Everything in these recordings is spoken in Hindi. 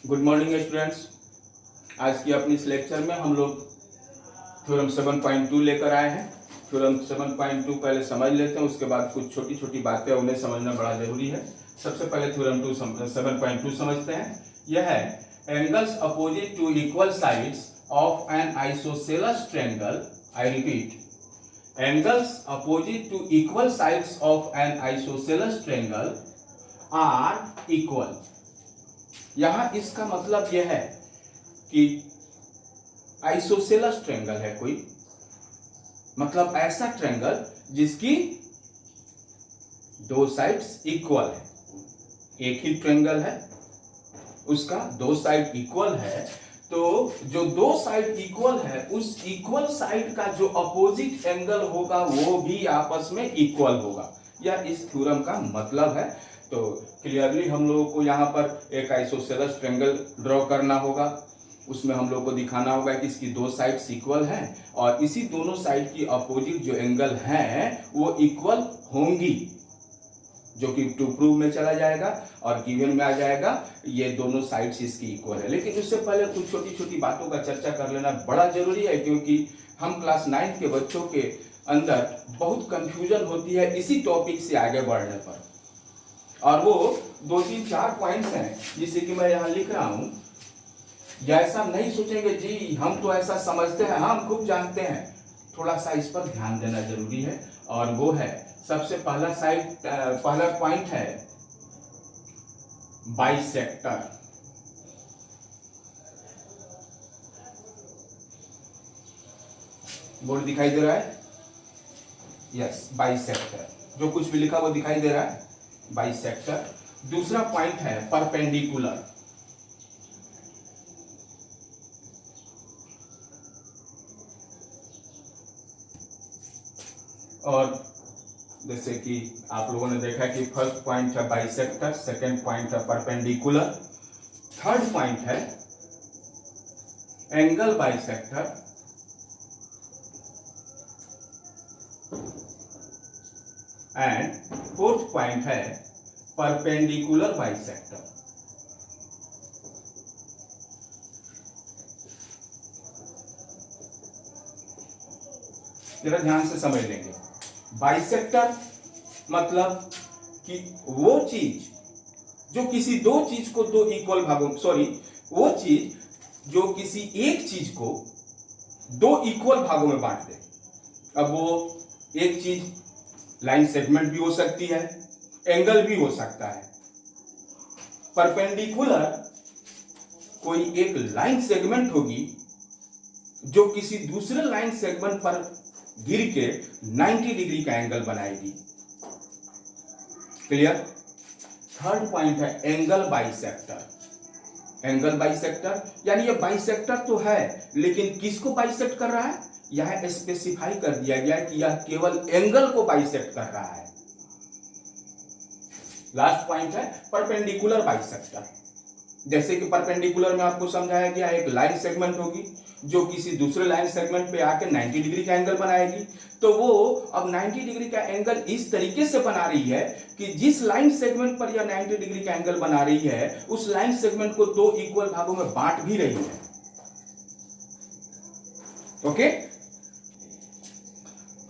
Good morning students. आज की अपनी इस लेक्चर में हम लोग थ्योरम 7.2 लेकर आए हैं। थ्योरम 7.2 पहले समझ लेते हैं, उसके बाद कुछ छोटी छोटी बातें उन्हें समझना बड़ा जरूरी है। सबसे पहले थ्योरम 7.2 समझते हैं। यह है angles opposite to equal sides of an isosceles triangle. I repeat, angles opposite to equal sides of an isosceles triangle are equal. यहां इसका मतलब यह है कि आइसोसेलेस ट्रायंगल है कोई, मतलब ऐसा ट्रायंगल जिसकी दो साइड्स इक्वल है। एक ही ट्रायंगल है, उसका दो साइड इक्वल है, तो जो दो साइड इक्वल है उस इक्वल साइड का जो अपोजिट एंगल होगा वो भी आपस में इक्वल होगा। यह इस थ्योरम का मतलब है। तो क्लियरली हम लोगों को यहाँ पर एक आइसोसेलेस ट्रायंगल ड्रॉ करना होगा। उसमें हम लोग को दिखाना होगा कि इसकी दो साइड्स इक्वल हैं और इसी दोनों साइड की अपोजिट जो एंगल हैं वो इक्वल होंगी, जो कि टू प्रूव में चला जाएगा और गिवन में आ जाएगा ये दोनों साइड्स इसकी इक्वल है। लेकिन उससे पहले कुछ छोटी छोटी बातों का चर्चा कर लेना बड़ा जरूरी है, क्योंकि हम क्लास 9 के बच्चों के अंदर बहुत कंफ्यूजन होती है इसी टॉपिक से आगे बढ़ने पर। और वो 2-3-4 पॉइंट्स हैं जिसे कि मैं यहाँ लिख रहा हूं। या ऐसा नहीं सोचेंगे जी हम तो ऐसा समझते हैं, हम खूब जानते हैं। थोड़ा सा इस पर ध्यान देना जरूरी है। और वो है सबसे पहला पॉइंट है बाइसेक्टर। बोर्ड दिखाई दे रहा है? Yes, bisector. जो कुछ भी लिखा वो दिखाई दे रहा है, बाइसेक्टर। दूसरा पॉइंट है परपेंडिकुलर। और जैसे कि आप लोगों ने देखा कि फर्स्ट पॉइंट है बाइसेक्टर, सेकंड पॉइंट है परपेंडिकुलर, थर्ड पॉइंट है angle bisector, and fourth point है परपेंडिकुलर बाइसेक्टर। जरा ध्यान से समझ लेंगे। बाइसेक्टर मतलब कि वो चीज जो किसी दो चीज को दो इक्वल भागों, वो चीज जो किसी एक चीज को दो इक्वल भागों में बांट दे। अब वो एक चीज लाइन सेगमेंट भी हो सकती है, एंगल भी हो सकता है। परपेंडिकुलर कोई एक लाइन सेगमेंट होगी जो किसी दूसरे लाइन सेगमेंट पर गिर के 90 डिग्री का एंगल बनाएगी। क्लियर? थर्ड पॉइंट है एंगल बाइसेक्टर। एंगल बाइसेक्टर यानी ये बाइसेक्टर तो है, लेकिन किसको बाइसेक्ट कर रहा है? यह स्पेसिफाई कर दिया गया कि यह केवल एंगल को बाइसेक्ट कर रहा है। लास्ट पॉइंट है परपेंडिकुलर बाइसेक्टर। जैसे कि परपेंडिकुलर में आपको समझाया गया एक लाइन सेगमेंट होगी जो किसी दूसरे लाइन सेगमेंट पे आके 90 डिग्री का एंगल बनाएगी। तो वो अब 90 डिग्री का एंगल इस तरीके से बना रही है कि जिस लाइन सेगमेंट पर यह 90 डिग्री का एंगल बना रही है उस लाइन सेगमेंट को दो इक्वल भागों में बांट भी रही है। ओके?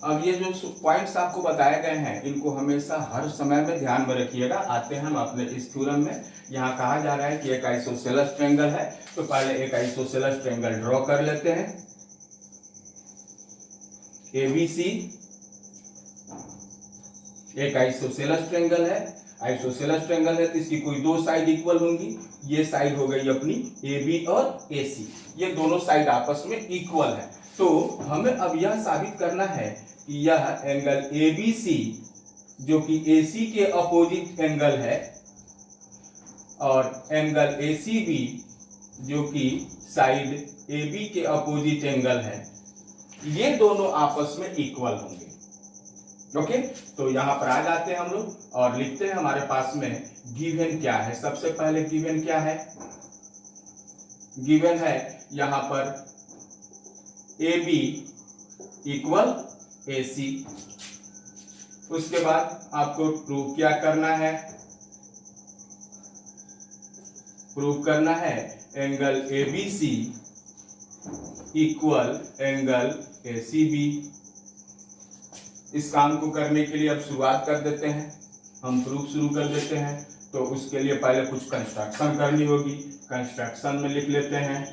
अब ये जो पॉइंट्स आपको बताए गए हैं इनको हमेशा हर समय में ध्यान में रखिएगा। आते हैं हम अपने इस थ्योरम में। यहाँ कहा जा रहा है कि एक आइसोसेलेस ट्रायंगल है, तो पहले एक आइसोसेलेस ट्रायंगल ड्रॉ कर लेते हैं। ABC एक आइसोसेलेस ट्रायंगल है। आइसोसेलेस ट्रायंगल है तो इसकी कोई दो साइड इक्वल होंगी। ये साइड हो गई अपनी AB और AC, ये दोनों साइड आपस में इक्वल है। तो हमें अब यह साबित करना है कि यह एंगल ABC जो कि AC के अपोजिट एंगल है और एंगल ACB जो कि साइड AB के अपोजिट एंगल है, ये दोनों आपस में इक्वल होंगे। ओके? तो यहां पर आ जाते हैं हम लोग और लिखते हैं हमारे पास में गिवन क्या है। सबसे पहले गिवन क्या है? गिवन है यहां पर AB इक्वल AC। उसके बाद आपको प्रूव क्या करना है? प्रूव करना है angle ABC equal angle ACB। इस काम को करने के लिए अब शुरुआत कर देते हैं, हम प्रूफ शुरू कर देते हैं। तो उसके लिए पहले कुछ कंस्ट्रक्शन करनी होगी। कंस्ट्रक्शन में लिख लेते हैं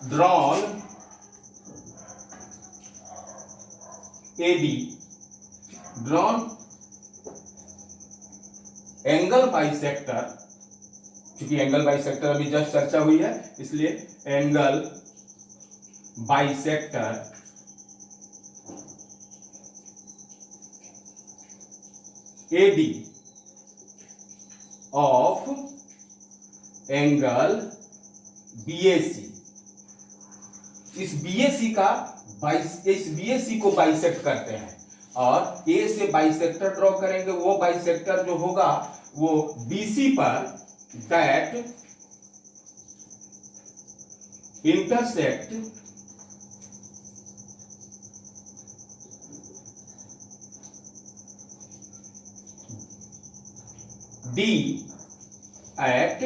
drawn AD, drawn angle bisector, क्योंकि एंगल बाइसेक्टर अभी जस्ट चर्चा हुई है इसलिए angle bisector AD of angle BAC। इस BAC को बाइसेक्ट करते हैं और A से बाइसेक्टर ड्रॉ करेंगे। वो बाइसेक्टर जो होगा वो BC पर that intersect D at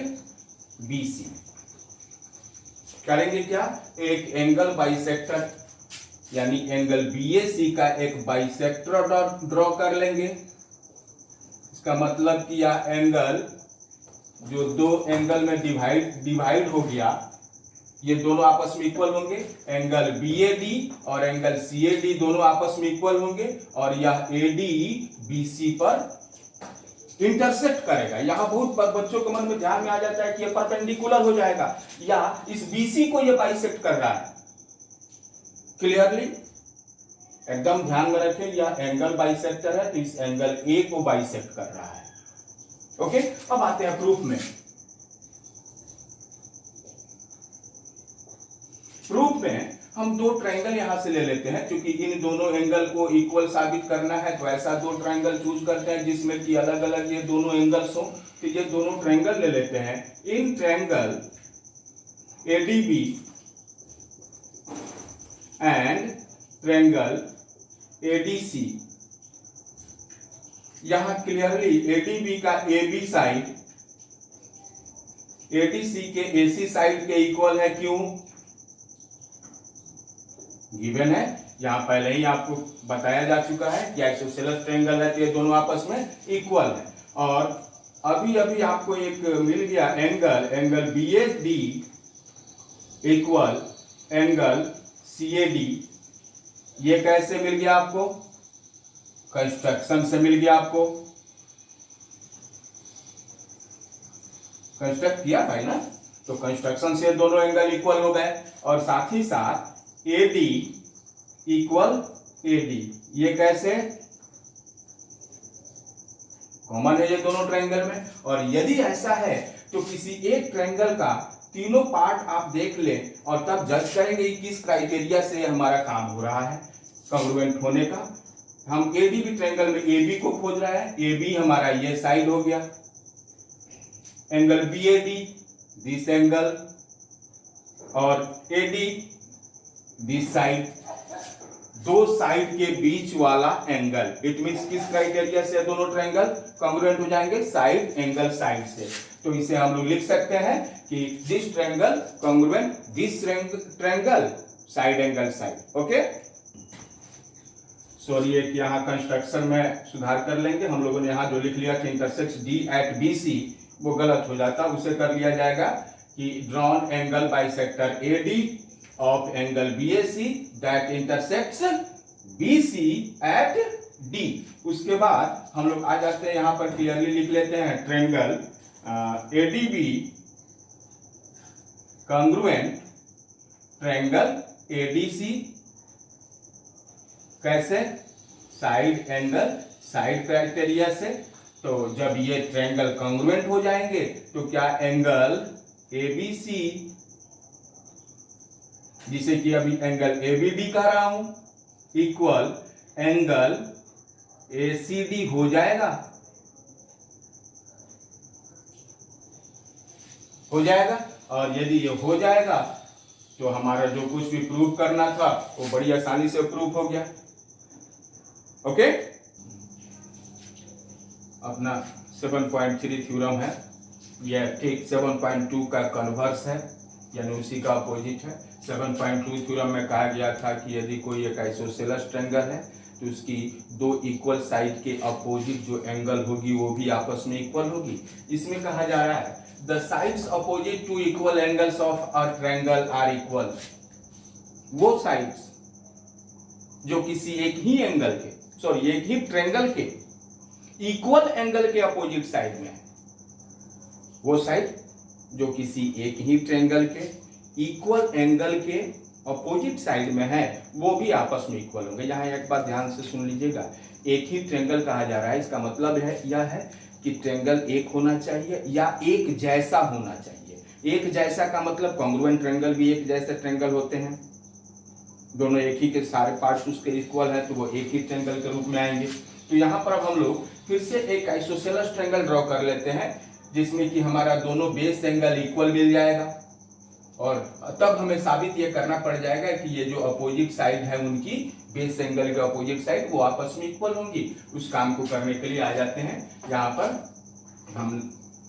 BC। करेंगे क्या, एक एंगल बाइसेक्टर यानी एंगल BAC का एक बाइसेक्टर ड्रॉ कर लेंगे। इसका मतलब कि यह एंगल जो दो एंगल में डिवाइड हो गया, ये दोनों आपस में इक्वल होंगे। एंगल BAD और एंगल CAD दोनों आपस में इक्वल होंगे और यह AD BC पर इंटरसेक्ट करेगा। यहां बहुत बच्चों के मन में ध्यान में आ जाता है कि यह परपेंडिकुलर हो जाएगा या इस BC को यह बाइसेक्ट कर रहा है। क्लियरली एकदम ध्यान में रखें, यह एंगल बाइसेक्टर है तो इस एंगल A को बाइसेक्ट कर रहा है। ओके, अब आते हैं प्रूफ में। प्रूफ में हम दो ट्रायंगल यहां से ले लेते हैं, क्योंकि इन दोनों एंगल को इक्वल साबित करना है तो ऐसा दो ट्रायंगल चूज करते हैं जिसमें कि अलग अलग ये दोनों एंगल्स हो। तो ये दोनों ट्रायंगल ले लेते हैं। In triangle ADB and triangle ADC, यहां क्लियरली ADB का AB साइड ADC के AC साइड के इक्वल है। क्यों? गिवन है, यहां पहले ही आपको बताया जा चुका है कि आइसोसेलेस ट्रायंगल है तो ये दोनों आपस में इक्वल है। और अभी आपको एक मिल गया angle BAD equal angle CAD। ये कैसे मिल गया आपको? कंस्ट्रक्शन से मिल गया। आपको कंस्ट्रक्ट किया था ना, तो कंस्ट्रक्शन से दोनों एंगल इक्वल हो गए और साथ ही साथ AD इक्वल AD। ये कैसे? कॉमन है ये दोनों ट्रायंगल में। और यदि ऐसा है तो किसी एक ट्रायंगल का तीनों पार्ट आप देख लें और तब जज करेंगे कि किस क्राइटेरिया से हमारा काम हो रहा है कॉन्ग्रुएंट होने का। हम ADB ट्रायंगल में AB को खोज रहा है। AB हमारा ये साइड हो गया, एंगल BAD दिस एंगल और AD दिस साइड, दो साइड के बीच वाला एंगल। इट मींस किस क्राइटेरिया से दोनों ट्रायंगल कॉन्ग्रुएंट हो जाएंगे? साइड एंगल साइड से। तो इसे हम लोग लिख सकते हैं कि this triangle congruent this triangle side angle side. Okay, sorry एक यहां कंस्ट्रक्शन में सुधार कर लेंगे। हम लोगों ने यहां जो लिख लिया कि इंटरसेक्ट D एट BC, वो गलत हो जाता, उसे कर लिया जाएगा कि drawn angle bisector AD of angle BAC that intersects BC at D। उसके बाद हम लोग आ जाते हैं यहां पर क्लियरली लिख लेते हैं triangle ADB congruent triangle ADC। कैसे? साइड एंगल साइड क्राइटेरिया से। तो जब ये ट्रायंगल कॉन्ग्रुएंट हो जाएंगे तो क्या एंगल ABC, जिसे कि अभी एंगल ABD कह रहा हूं, इक्वल एंगल ACD हो जाएगा। और यदि ये हो जाएगा तो हमारा जो कुछ भी प्रूव करना था वो बड़ी आसानी से प्रूव हो गया। ओके, अपना 7.3 थ्योरम है, यह ठीक 7.2 का कन्वर्स है, यानी उसी का अपोजिट है। 7.2 थ्योरम में कहा गया था कि यदि कोई एक आइसोसेलेस ट्रायंगल है तो उसकी दो इक्वल साइड के अपोजिट जो एंगल होगी वो भी आपस में इक्वल होगी। इसमें कहा जा रहा है the sides opposite to equal angles of a triangle are equal. वो साइड्स जो किसी एक ही एंगल के, सॉरी एक ही ट्रायंगल के इक्वल एंगल के अपोजिट साइड में है, वो साइड जो किसी एक ही ट्रायंगल के इक्वल एंगल के अपोजिट साइड में है वो भी आपस में इक्वल होंगे। यहां एक बात ध्यान से सुन लीजिएगा, एक ही ट्रायंगल कहा जा रहा है, इसका मतलब है यह है कि ट्रायंगल एक होना चाहिए या एक जैसा होना चाहिए। एक जैसा का मतलब कॉन्ग्रुएंट ट्रायंगल भी एक जैसे ट्रायंगल होते हैं, दोनों एक ही के सारे पार्ट्स उसके इक्वल है तो वो एक ही ट्रायंगल के रूप में आएंगे। तो यहाँ पर अब हम लोग फिर से एक आइसोसेलेस ट्रायंगल ड्रॉ कर लेते हैं जिसमें कि हमारा दोनों बेस एंगल इक्वल मिल जाएगा, और तब हमें साबित ये करना पड़ जाएगा कि ये जो अपोजिट साइड है उनकी बेस एंगल के अपोजिट साइड वो आपस में इक्वल होंगी। उस काम को करने के लिए आ जाते हैं यहाँ पर हम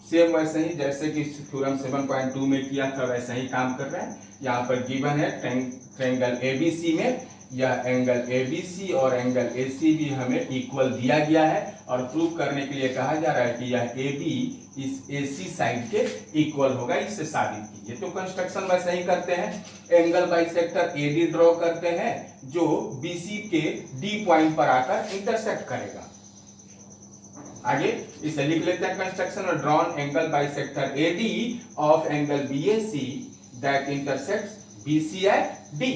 सेम वैसे ही जैसे कि थ्योरम 7.2 में किया था वैसा ही काम कर रहे हैं। यहाँ पर गिवन है ट्रायंगल एबीसी में यह एंगल एबीसी और एंगल एसी भी हमें इक्वल दिया गया है, और प्रूव करने के लिए कहा जा रहा है कि यह एबी इस एसी साइड के इक्वल होगा, इससे साबित कीजिए। तो कंस्ट्रक्शन वैसे ही करते हैं, एंगल बाइसेक्टर एडी ड्रॉ करते हैं जो बीसी के डी पॉइंट पर आकर इंटरसेक्ट करेगा। आगे इसे लिख लेते हैं कंस्ट्रक्शन में, drawn angle bisector AD of angle BAC that intersects BC at D.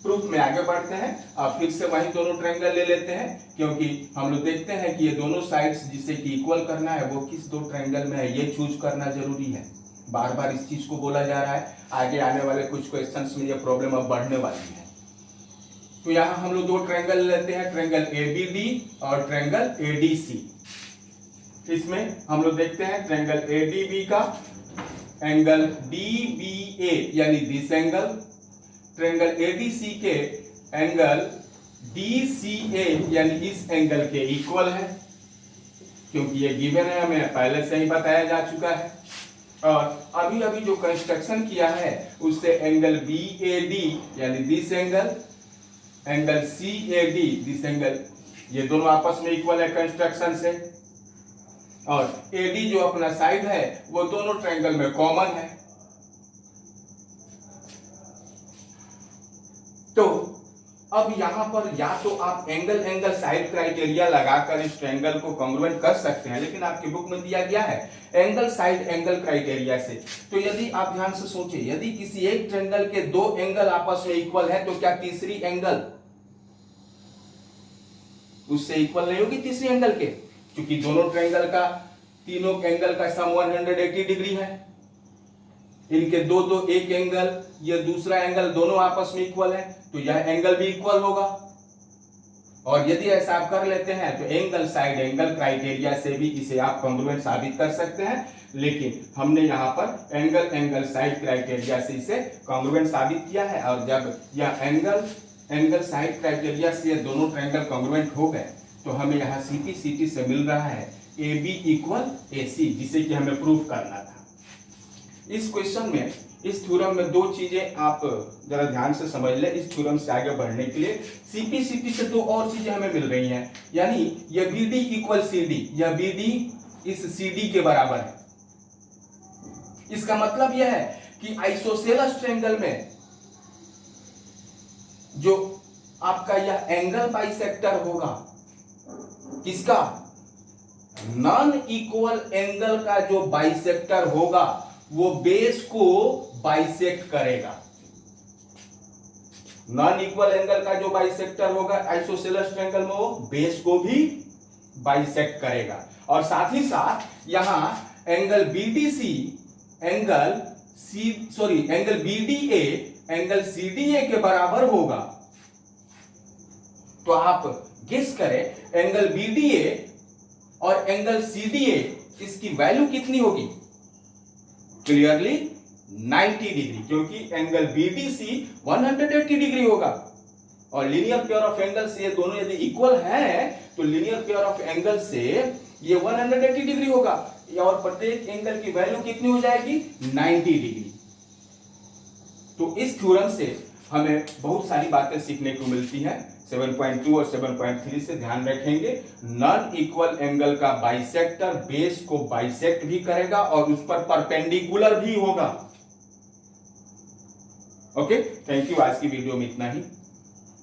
Proof में आगे बढ़ते हैं। अब फिर से वही दोनों ट्रायंगल ले लेते हैं क्योंकि हम लोग देखते हैं कि ये दोनों साइड्स जिसे कि इक्वल करना है वो किस दो ट्रायंगल में है ये चूज करना जरूरी है। बार बार इस चीज को बोला जा रहा है, आगे आने वाले कुछ क्वेश्चंस में ये प्रॉब्लम अब बढ़ने वाली है। तो यहाँ हम लोग दो ट्रायंगल लेते हैं, ट्रायंगल एबीडी और ट्रायंगल एडीसी। इसमें हम लोग देखते हैं ट्रायंगल एडीबी का एंगल डीबीए यानी दिस एंगल, ट्रायंगल एडीसी के एंगल डीसीए यानी इस एंगल के इक्वल है, क्योंकि ये गिवन है, हमें पहले से ही बताया जा चुका है। और अभी अभी जो कंस्ट्रक्शन किया है उससे एंगल बीएडी यानी this angle, angle CAD this angle, ये दोनों आपस में इक्वल है कंस्ट्रक्शन से, और एडी जो अपना साइड है वो दोनों ट्रायंगल में कॉमन है। तो अब यहां पर या तो आप एंगल साइड क्राइटेरिया लगाकर इस ट्रायंगल को कॉन्ग्रुएंट कर सकते हैं, लेकिन आपकी बुक में दिया गया है एंगल साइड एंगल क्राइटेरिया से। तो यदि आप ध्यान से सोचिए, यदि किसी एक ट्रायंगल के दो एंगल आपस में इक्वल है तो क्या तीसरी एंगल उससे इक्वल नहीं होगी तीसरी एंगल के? क्योंकि दोनों ट्रायंगल का, तीनों एंगल का सम 180 डिग्री है, इनके दो दो एक एंगल ये दूसरा एंगल दोनों आपस में इक्वल है तो यह एंगल भी इक्वल होगा। और यदि ऐसा आप कर लेते हैं तो एंगल साइड एंगल क्राइटेरिया से भी इसे आप कॉन्ग्रुएंट साबित कर सकते हैं, लेकिन हमने यहाँ पर एंगल साइड क्राइटेरिया से इसे कॉन्ग्रुएंट साबित किया है। और जब यह एंगल साइड क्राइटेरिया से ये दोनों ट्रायंगल कॉन्ग्रुएंट हो गए तो हमें यहाँ सीटी से मिल रहा है AB इक्वल AC, जिसे कि हमें प्रूफ करना था। इस क्वेश्चन में, इस थ्योरम में दो चीजें आप जरा ध्यान से समझ ले। इस थ्योरम से आगे बढ़ने के लिए CP से दो और चीजें हमें मिल रही हैं, यानी यह BD इक्वल CD, यह BD इस CD के बराबर है। इसका मतलब यह है कि आइसोसेलेस ट्रायंगल में जो आपका यह एंगल बाइसेक्टर होगा, किसका? नॉन इक्वल एंगल का जो बाइसेक्टर होगा वो बेस को बाइसेक्ट करेगा। नॉन इक्वल एंगल का जो बाइसेक्टर होगा आइसोसेलेस ट्रायंगल में वो बेस को भी बाइसेक्ट करेगा। और साथ ही साथ यहां angle BDC angle BDA angle CDA के बराबर होगा। तो आप गेस करें एंगल बीडीए और एंगल सीडीए इसकी वैल्यू कितनी होगी? क्लियरली 90 डिग्री, क्योंकि एंगल बीडीसी 180 डिग्री होगा और लीनियर पेयर ऑफ एंगल से ये दोनों यदि इक्वल हैं तो लीनियर पेयर ऑफ एंगल से ये 180 डिग्री होगा, और प्रत्येक एंगल की वैल्यू कितनी हो जाएगी 90 डिग्री। तो इस थ्योरम से हमें बहुत सारी बातें सीखने को मिलती हैं। 7.2 और 7.3 से ध्यान रखेंगे, नॉन इक्वल एंगल का बाइसेक्टर बेस को बाइसेक्ट भी करेगा और उस पर परपेंडिकुलर भी होगा। Okay, thank you. आज की वीडियो में इतना ही।